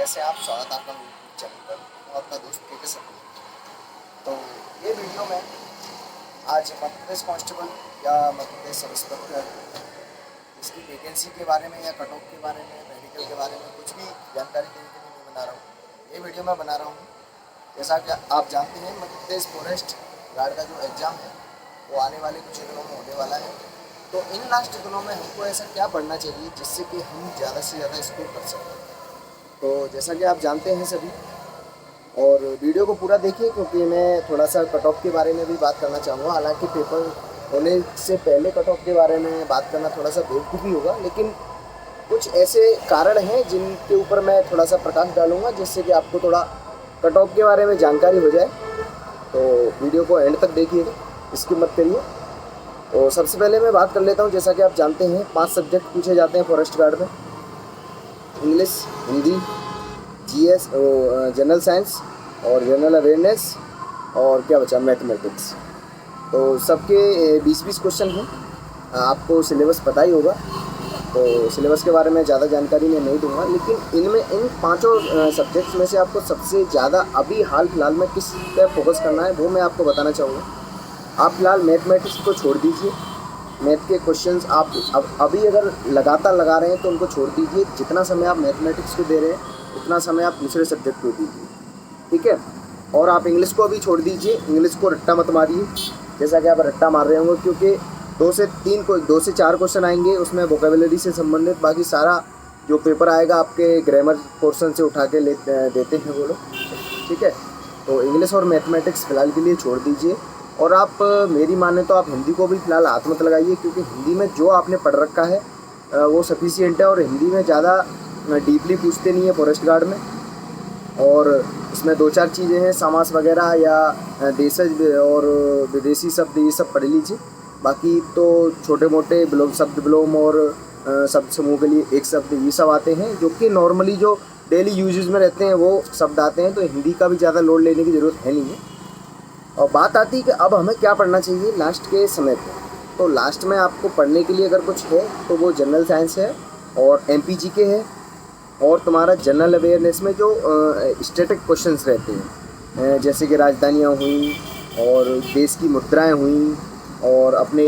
कैसे आप? स्वागत है आपका यूट्यूब चैनल पर। मैं अपना दोस्त के सर। तो ये वीडियो में आज मध्य प्रदेश कांस्टेबल या मध्य प्रदेश सब इंस्पेक्टर इसकी वैकेंसी के बारे में या कट ऑफ के बारे में, मेडिकल के बारे में कुछ भी जानकारी देने के लिए नहीं बना रहा हूँ। ये वीडियो मैं बना रहा हूँ जैसा कि आप जानते हैं मध्य प्रदेश फॉरेस्ट गार्ड का जो एग्ज़ाम है वो आने वाले कुछ दिनों में होने वाला है। तो इन लास्ट दिनों में हमको ऐसा क्या पढ़ना चाहिए जिससे कि हम ज़्यादा से ज़्यादा स्कोर कर सकें। तो जैसा कि आप जानते हैं सभी, और वीडियो को पूरा देखिए क्योंकि मैं थोड़ा सा कट ऑफ के बारे में भी बात करना चाहूँगा। हालांकि पेपर होने से पहले कट ऑफ के बारे में बात करना थोड़ा सा बेवकूफ़ी होगा, लेकिन कुछ ऐसे कारण हैं जिनके ऊपर मैं थोड़ा सा प्रकाश डालूँगा जिससे कि आपको थोड़ा कट ऑफ के बारे में जानकारी हो जाए। तो वीडियो को एंड तक देखिएगा, स्किप मत करिए। तो सबसे पहले मैं बात कर लेता हूँ। जैसा कि आप जानते हैं 5 सब्जेक्ट पूछे जाते हैं फॉरेस्ट गार्ड में: English, Hindi, GS, general science और जनरल अवेयरनेस, और क्या बचा, मैथमेटिक्स। तो सबके 20-20 क्वेश्चन हैं। आपको सिलेबस पता ही होगा, तो सिलेबस के बारे में ज़्यादा जानकारी मैं नहीं दूंगा, लेकिन इनमें इन 5 सब्जेक्ट्स में से आपको सबसे ज़्यादा अभी हाल फिलहाल में किस पर फोकस करना है वो मैं आपको बताना चाहूँगा। आप फिलहाल मैथमेटिक्स को छोड़ दीजिए। मैथ के क्वेश्चंस आप अभी अगर लगातार लगा रहे हैं तो उनको छोड़ दीजिए। जितना समय आप मैथमेटिक्स को दे रहे हैं उतना समय आप दूसरे सब्जेक्ट को दीजिए, ठीक है। और आप इंग्लिश को अभी छोड़ दीजिए। इंग्लिश को रट्टा मत मारिए जैसा कि आप रट्टा मार रहे होंगे, क्योंकि 2 से 4 क्वेश्चन आएंगे उसमें वोकेबुलरी से संबंधित। बाकी सारा जो पेपर आएगा आपके ग्रामर पोर्शन से उठा के देते हैं वो लोग, ठीक है। तो इंग्लिश और मैथमेटिक्स फ़िलहाल के लिए छोड़ दीजिए। और आप मेरी माने तो आप हिंदी को भी फ़िलहाल हाथ मत लगाइए, क्योंकि हिंदी में जो आपने पढ़ रखा है वो सफिशिएंट है। और हिंदी में ज़्यादा डीपली पूछते नहीं है फॉरेस्ट गार्ड में। और इसमें 2-4 चीज़ें हैं, समास वगैरह या देशज और विदेशी शब्द, ये सब पढ़ लीजिए। बाकी तो छोटे मोटे शब्द विलोम और शब्द समूह के लिए एक शब्द, ये सब आते हैं जो कि नॉर्मली जो डेली यूजेज में रहते हैं वो शब्द आते हैं। तो हिंदी का भी ज़्यादा लोड लेने की ज़रूरत है नहीं है। और बात आती है कि अब हमें क्या पढ़ना चाहिए लास्ट के समय पे। तो लास्ट में आपको पढ़ने के लिए अगर कुछ है तो वो जनरल साइंस है और एमपीजी के है, और तुम्हारा जनरल अवेयरनेस में जो स्टैटिक क्वेश्चंस रहते हैं, जैसे कि राजधानियाँ हुई और देश की मुद्राएं हुई और अपने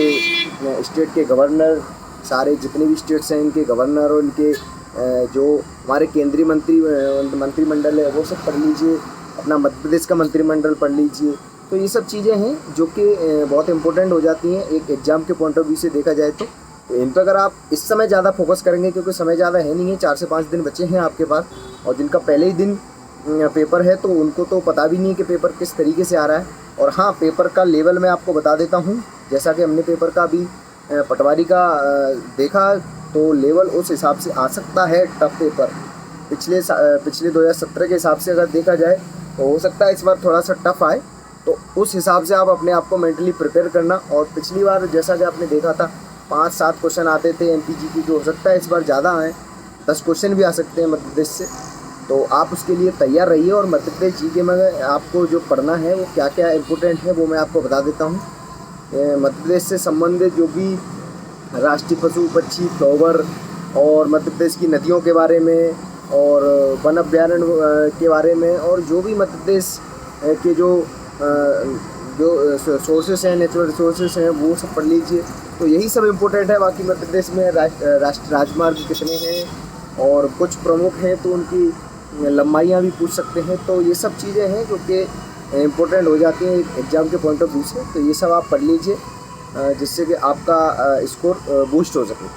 स्टेट के गवर्नर, सारे जितने भी स्टेट्स हैं इनके गवर्नर और इनके जो हमारे केंद्रीय मंत्रिमंडल है वो सब पढ़ लीजिए। अपना मध्य प्रदेश का मंत्रिमंडल पढ़ लीजिए। तो ये सब चीज़ें हैं जो कि बहुत इंपॉर्टेंट हो जाती हैं एक एग्ज़ाम के पॉइंट ऑफ व्यू से देखा जाए। तो इन पर अगर आप इस समय ज़्यादा फोकस करेंगे, क्योंकि समय ज़्यादा है नहीं है, 4 से 5 दिन बचे हैं आपके पास, और जिनका पहले ही दिन पेपर है तो उनको तो पता भी नहीं कि पेपर किस तरीके से आ रहा है। और हाँ, पेपर का लेवल मैं आपको बता देता हूँ। जैसा कि हमने पेपर का भी पटवारी का देखा तो लेवल उस हिसाब से आ सकता है टफ पेपर। पिछले 2017 के हिसाब से अगर देखा जाए तो हो सकता है इस बार थोड़ा सा टफ आए। तो उस हिसाब से आप अपने आप को मेंटली प्रिपेयर करना। और पिछली बार जैसा कि आपने देखा था 5-7 क्वेश्चन आते थे एमपीजी की, जो हो सकता है इस बार ज़्यादा आए, 10 क्वेश्चन भी आ सकते हैं मध्य प्रदेश से। तो आप उसके लिए तैयार रहिए। और मध्य प्रदेश जीके में आपको जो पढ़ना है वो क्या क्या इम्पोर्टेंट है वो मैं आपको बता देता हूँ। मध्य प्रदेश से संबंधित जो भी राष्ट्रीय पशु पक्षी, फ्लावर, और मध्य प्रदेश की नदियों के बारे में और वन अभ्यारण्य के बारे में, और जो भी मध्य प्रदेश के जो सोर्सेस हैं, नेचुरल रिसोर्सेस हैं, वो सब पढ़ लीजिए। तो यही सब इम्पोर्टेंट है। बाकी मध्य प्रदेश में राष्ट्रीय राजमार्ग कितने हैं और कुछ प्रमुख हैं तो उनकी लंबाइयाँ भी पूछ सकते हैं। तो ये सब चीज़ें हैं जो कि इम्पोर्टेंट हो जाती हैं एग्ज़ाम के पॉइंट ऑफ व्यू से। तो ये सब आप पढ़ लीजिए जिससे कि आपका स्कोर बूस्ट हो सके,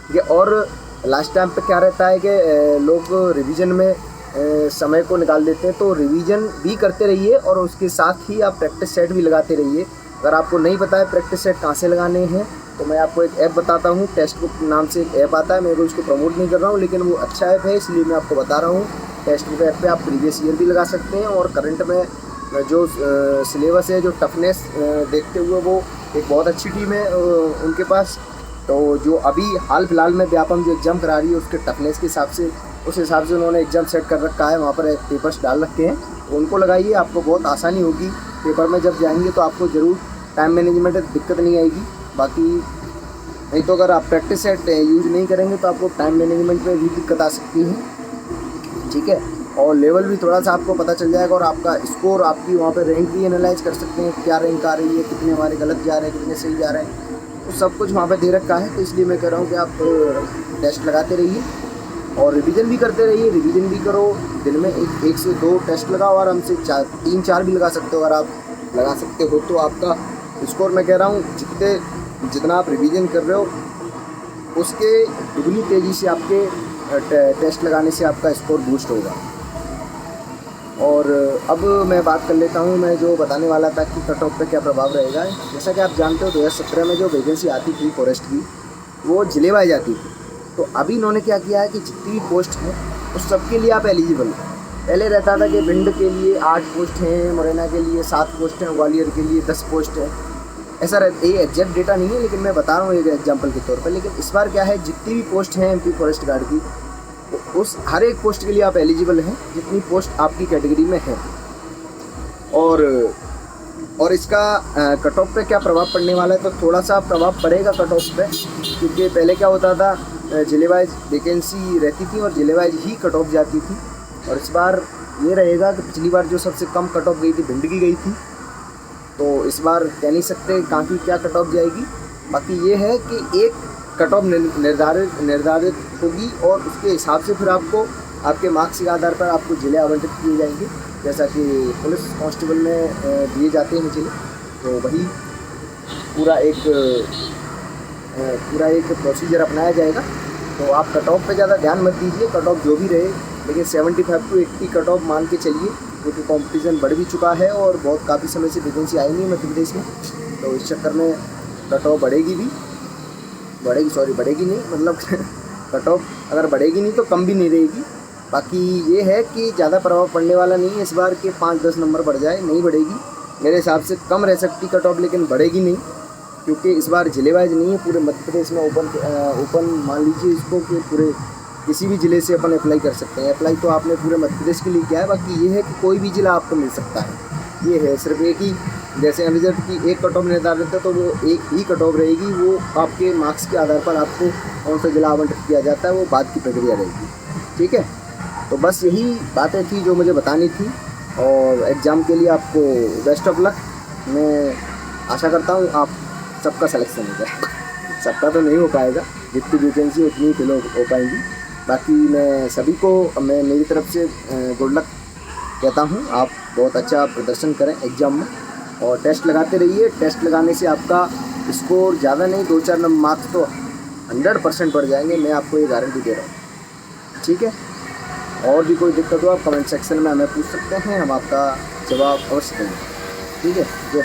ठीक है। और लास्ट टाइम पे क्या रहता है कि लोग रिवीजन में समय को निकाल देते हैं। तो रिवीजन भी करते रहिए और उसके साथ ही आप प्रैक्टिस सेट भी लगाते रहिए। अगर आपको नहीं पता है प्रैक्टिस सेट कहाँ से लगाने हैं तो मैं आपको एक ऐप बताता हूँ। टेक्स्ट बुक नाम से एक ऐप आता है, मैं को इसको प्रमोट नहीं कर रहा हूँ, लेकिन वो अच्छा ऐप है इसलिए मैं आपको बता रहा हूँ। टेक्स्ट बुक ऐप पे आप प्रीवियस ईयर भी लगा सकते हैं और करंट में जो सिलेबस है, जो टफनेस देखते हुए वो एक बहुत अच्छी टीम है उनके पास। तो जो अभी हाल फिलहाल में व्यापम जो एग्ज़ाम करा रही है उसके टफनेस के हिसाब से, उस हिसाब से उन्होंने एग्ज़ाम सेट कर रखा है। वहाँ पर पेपर्स डाल रखे हैं, तो उनको लगाइए, आपको बहुत आसानी होगी। पेपर में जब जाएंगे तो आपको ज़रूर टाइम मैनेजमेंट में दिक्कत नहीं आएगी। बाकी नहीं तो अगर आप प्रैक्टिस सेट यूज़ नहीं करेंगे तो आपको टाइम मैनेजमेंट में भी दिक्कत आ सकती है। ठीक है। और लेवल भी थोड़ा सा आपको पता चल जाएगा और आपका स्कोर, आपकी वहाँ पे रैंक भी एनालाइज कर सकते हैं, क्या रैंक आ रही है, कितने हमारे गलत जा रहे हैं, कितने सही जा रहे हैं, तो सब कुछ वहाँ पे दे रखा है। तो इसलिए मैं कह रहा हूँ कि आप टेस्ट लगाते रहिए और रिवीजन भी करते रहिए। रिवीजन भी करो, दिन में एक से दो टेस्ट लगाओ आराम से, 3-4 भी लगा सकते हो। अगर आप लगा सकते हो तो आपका स्कोर, मैं कह रहा हूँ जितना आप रिवीजन कर रहे हो उसके दुगनी तेज़ी से आपके टेस्ट लगाने से आपका स्कोर बूस्ट होगा। और अब मैं बात कर लेता हूँ, मैं जो बताने वाला था कि कट ऑफ पे क्या प्रभाव रहेगा। जैसा कि आप जानते हो 2017 में जो वैकेंसी आती थी फॉरेस्ट की, वो जिले वाइज आती थी। तो अभी इन्होंने क्या किया है कि जितनी भी पोस्ट हैं उस सब के लिए आप एलिजिबल हो। पहले रहता था कि भिंड के लिए 8 पोस्ट हैं, मुरैना के लिए 7 पोस्ट हैं, ग्वालियर के लिए 10 पोस्ट हैं, ऐसा रहता। ये एग्जैक्ट डेटा नहीं है, लेकिन मैं बता रहा हूँ एक एग्जांपल के तौर पर। लेकिन इस बार क्या है, जितनी भी पोस्ट हैं एमपी फॉरेस्ट गार्ड की, उस हर एक पोस्ट के लिए आप एलिजिबल हैं जितनी पोस्ट आपकी कैटेगरी में है। और इसका कट ऑफ पे क्या प्रभाव पड़ने वाला है, तो थोड़ा सा प्रभाव पड़ेगा कट ऑफ पे, क्योंकि पहले क्या होता था, जिले वाइज वैकेंसी रहती थी और जिले वाइज ही कट ऑफ जाती थी। और इस बार ये रहेगा कि पिछली बार जो सबसे कम कट ऑफ गई थी भिंड की गई थी, तो इस बार कह नहीं सकते कहाँ की क्या कट ऑफ जाएगी। बाकी ये है कि एक कट ऑफ निर्धारित होगी और उसके हिसाब से फिर आपको आपके मार्क्स के आधार पर आपको जिले आवंटित किए जाएंगे, जैसा कि पुलिस कांस्टेबल में दिए जाते हैं जिले। तो वही पूरा एक प्रोसीजर अपनाया जाएगा। तो आप कट ऑफ पे ज़्यादा ध्यान मत दीजिए, कट ऑफ जो भी रहे, लेकिन 75 to 80 कट ऑफ मान के चलिए, क्योंकि कंपटीशन बढ़ भी चुका है और बहुत काफ़ी समय से वैकेंसी आई नहीं मध्य प्रदेश में। तो इस चक्कर में कट ऑफ बढ़ेगी नहीं, मतलब कट ऑफ अगर बढ़ेगी नहीं तो कम भी नहीं रहेगी। बाकी ये है कि ज़्यादा प्रभाव पड़ने वाला नहीं है इस बार के 5-10 नंबर बढ़ जाए, नहीं बढ़ेगी। मेरे हिसाब से कम रह सकती कट ऑफ, लेकिन बढ़ेगी नहीं, क्योंकि इस बार जिले वाइज नहीं है, पूरे मध्य प्रदेश में ओपन मान लीजिए इसको कि पूरे किसी भी ज़िले से अपन अप्लाई कर सकते हैं। अप्लाई तो आपने पूरे मध्य प्रदेश के लिए किया है। बाकी ये है कि कोई भी ज़िला आपको मिल सकता है। ये है सिर्फ एक ही, जैसे अनरिजर्व की एक कट ऑफ निर्धारित है तो वो एक ही कट ऑफ रहेगी। वो आपके मार्क्स के आधार पर आपको कौन सा जिला आवंटित किया जाता है वो बाद की प्रक्रिया रहेगी। ठीक है, तो बस यही बातें थी जो मुझे बतानी थी। और एग्ज़ाम के लिए आपको बेस्ट ऑफ लक। मैं आशा करता हूँ आप सबका सिलेक्शन हो जाए। सबका तो नहीं हो पाएगा, जितनी वैकेंसी उतनी फिल हो पाएंगी। बाकी मैं सभी को मेरी तरफ से गुड लक कहता हूँ। आप बहुत अच्छा प्रदर्शन करें एग्ज़ाम में और टेस्ट लगाते रहिए। टेस्ट लगाने से आपका स्कोर ज़्यादा नहीं 2-4 मार्क्स तो 100% बढ़ जाएंगे, मैं आपको ये गारंटी दे रहा हूँ। ठीक है, और भी कोई दिक्कत हो आप कमेंट सेक्शन में हमें पूछ सकते हैं, हम आपका जवाब अवश्य देंगे। ठीक है।